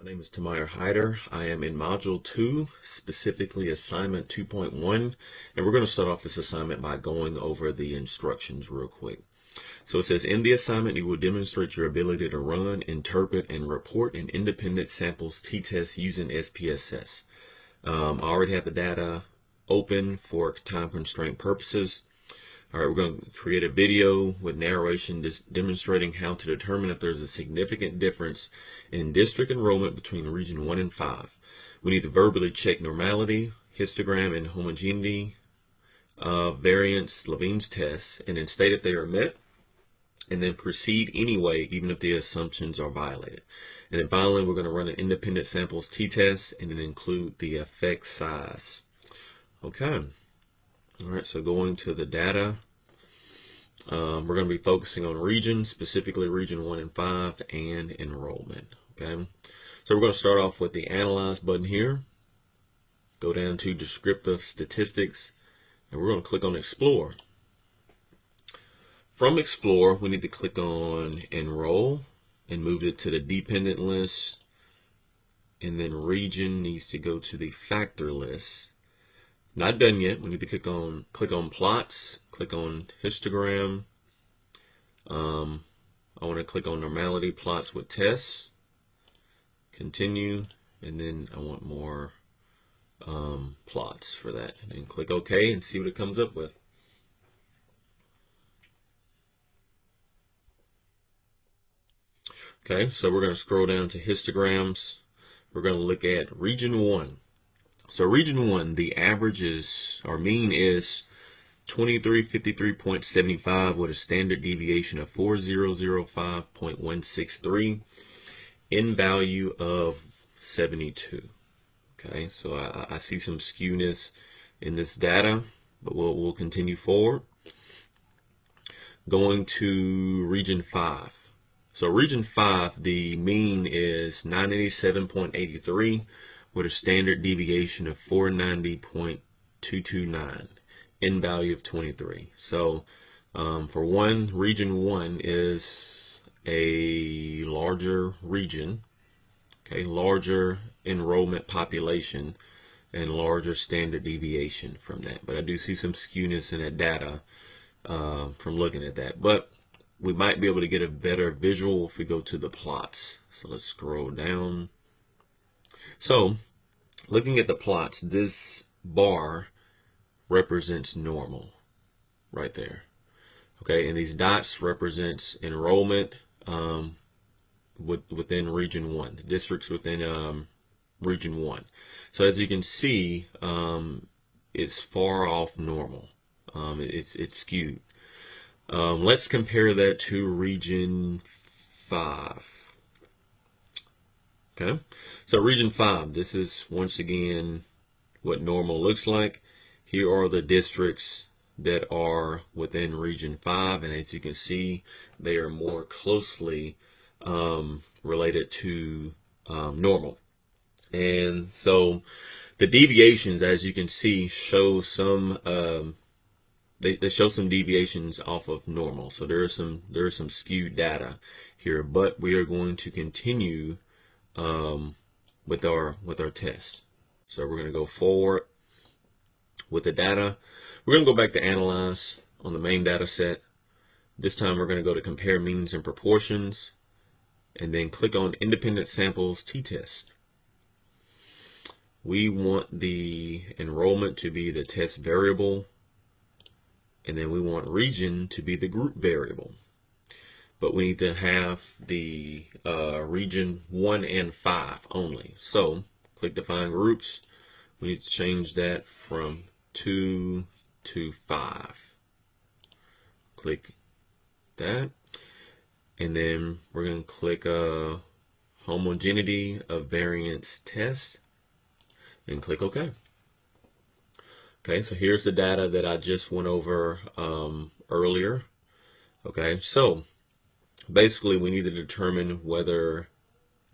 My name is Timeyer Hayter. I am in Module 2, specifically Assignment 2.1, and we're going to start off this assignment by going over the instructions real quick. So it says, in the assignment, you will demonstrate your ability to run, interpret, and report an independent samples t-test using SPSS. I already have the data open for time constraint purposes. All right, we're going to create a video with narration demonstrating how to determine if there's a significant difference in district enrollment between Region 1 and 5. We need to verbally check normality, histogram, and homogeneity variance Levine's tests, and then state if they are met, and then proceed anyway, even if the assumptions are violated. And then finally, we're going to run an independent samples t-test and then include the effect size. Okay. All right, so going to the data, we're going to be focusing on regions, specifically region 1 and 5, and enrollment. Okay, so we're going to start off with the Analyze button here, go down to Descriptive Statistics, and we're going to click on Explore. From Explore, we need to click on Enroll and move it to the dependent list, and then region needs to go to the factor list. Not done yet. We need to click on plots, click on histogram. I want to click on normality plots with TESS, continue, and then I want more plots for that. And then click OK and see what it comes up with. Okay, so we're going to scroll down to histograms. We're going to look at region 1. So region 1, the average is, or mean is 2353.75 with a standard deviation of 4005.163, in value of 72. Okay, so I see some skewness in this data, but we'll continue forward. Going to region 5. So region 5, the mean is 987.83 with a standard deviation of 490.229, in value of 23. So for region 1 is a larger region, okay, larger enrollment population, and larger standard deviation from that. But I do see some skewness in that data from looking at that. But we might be able to get a better visual if we go to the plots. So let's scroll down. So looking at the plots, this bar represents normal right there. Okay, and these dots represents enrollment within region 1, the districts within region 1. So as you can see, it's far off normal. It's skewed. Let's compare that to region 5. Okay, so region 5, this is once again what normal looks like. Here are the districts that are within region 5, and as you can see, they are more closely related to normal. And so the deviations, as you can see, show some they show some deviations off of normal. So there is some skewed data here, but we are going to continue with our test. So we're going to go forward with the data. We're going to go back to Analyze on the main data set. This time we're going to go to Compare Means and Proportions, and then click on Independent Samples t-test. We want the enrollment to be the test variable, and then we want region to be the group variable. But we need to have the region 1 and 5 only. So click Define Groups. We need to change that from 2 to 5. Click that. And then we're going to click Homogeneity of Variance Test and click OK. Okay, so here's the data that I just went over earlier. Okay, so basically we need to determine whether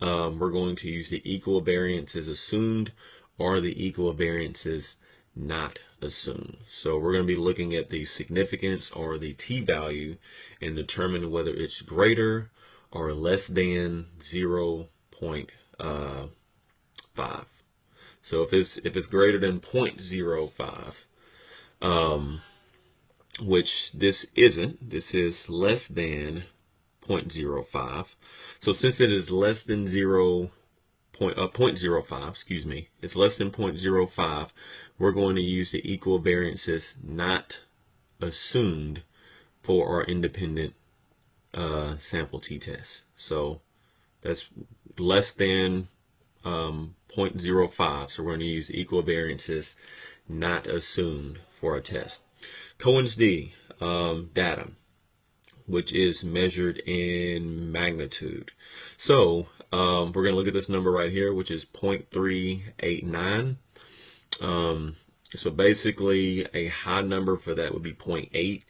we're going to use the equal variances assumed or the equal variances not assumed. So we're going to be looking at the significance or the t-value and determine whether it's greater or less than 0.5. So if it's greater than 0.05, which this isn't, this is less than 0.05. So since it is less than 0.05, excuse me, it's less than 0.05, we're going to use the equal variances not assumed for our independent sample t-test. So that's less than 0.05. So we're going to use equal variances not assumed for our test. Cohen's d data, which is measured in magnitude. So we're going to look at this number right here, which is 0.389. So basically a high number for that would be 0.8.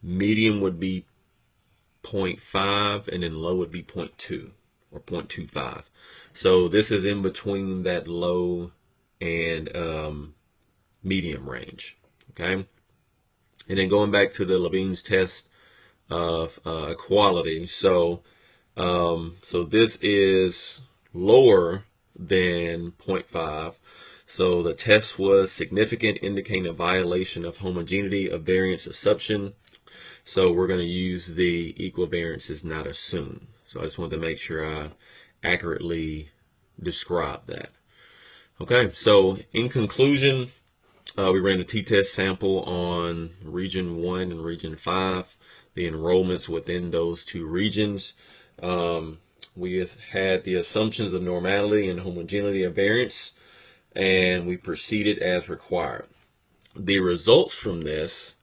Medium would be 0.5, and then low would be 0.2 or 0.25. So this is in between that low and medium range. Okay. And then going back to the Levine's test of equality. So this is lower than 0.5. So the test was significant, indicating a violation of homogeneity of variance assumption. So we're going to use the equal variances not assumed. So I just wanted to make sure I accurately describe that. Okay, so in conclusion, we ran a t-test sample on region 1 and region 5, the enrollments within those two regions. We have had the assumptions of normality and homogeneity of variance, and we proceeded as required. The results from this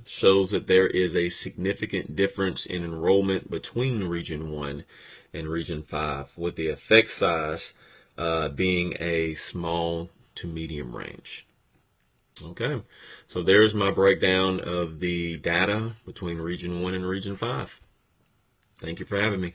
shows that there is a significant difference in enrollment between region 1 and region 5, with the effect size being a small to medium range. Okay, so there's my breakdown of the data between region 1 and region 5. Thank you for having me.